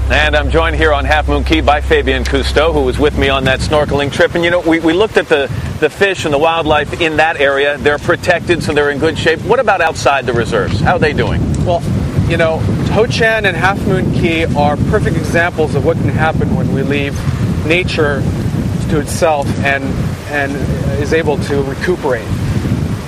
And I'm joined here on Half Moon Caye by Fabian Cousteau, who was with me on that snorkeling trip. And, you know, we looked at the fish and the wildlife in that area. They're protected, so they're in good shape. What about outside the reserves? How are they doing? Well, you know, Ho Chan and Half Moon Caye are perfect examples of what can happen when we leave nature to itself and is able to recuperate.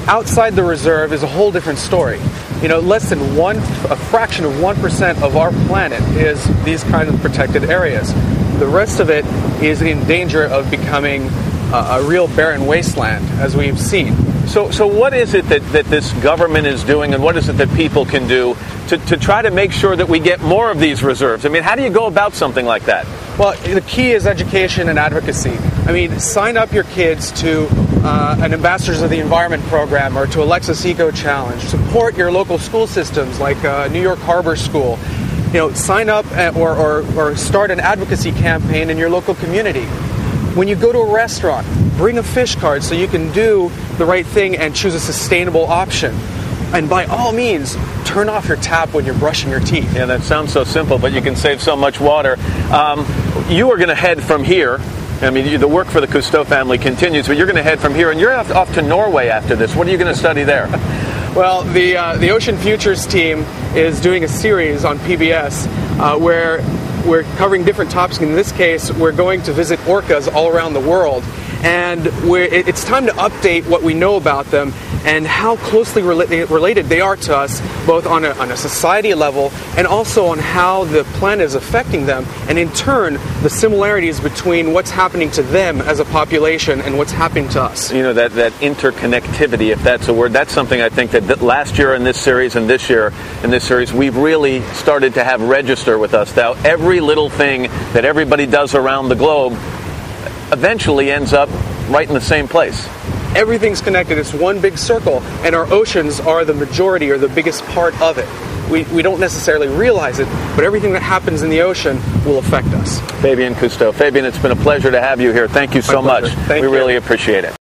Outside the reserve is a whole different story. You know, less than a fraction of 1% of our planet is these kinds of protected areas. The rest of it is in danger of becoming a real barren wasteland, as we've seen. So what is it that this government is doing, and what is it that people can do to try to make sure that we get more of these reserves? I mean, how do you go about something like that? Well, the key is education and advocacy. I mean, sign up your kids to an Ambassadors of the Environment program or to a Lexus Eco Challenge. Support your local school systems like New York Harbor School. You know, sign up or start an advocacy campaign in your local community. When you go to a restaurant, bring a fish card so you can do the right thing and choose a sustainable option. And by all means, turn off your tap when you're brushing your teeth. Yeah, that sounds so simple, but you can save so much water. You are going to head from here. I mean, the work for the Cousteau family continues, but you're going to head from here, and you're off to Norway after this. What are you going to study there? Well, the Ocean Futures team is doing a series on PBS where we're covering different topics. In this case, we're going to visit orcas all around the world. And it's time to update what we know about them and how closely related they are to us, both on a society level and also on how the planet is affecting them, and in turn, the similarities between what's happening to them as a population and what's happening to us. You know, that interconnectivity, if that's a word, that's something I think that last year in this series and this year in this series, we've really started to have register with us. Now, every little thing that everybody does around the globe eventually ends up right in the same place. Everything's connected. It's one big circle, and our oceans are the majority or the biggest part of it. We don't necessarily realize it, but everything that happens in the ocean will affect us. Fabian Cousteau. Fabian, it's been a pleasure to have you here. Thank you so much. We really appreciate it.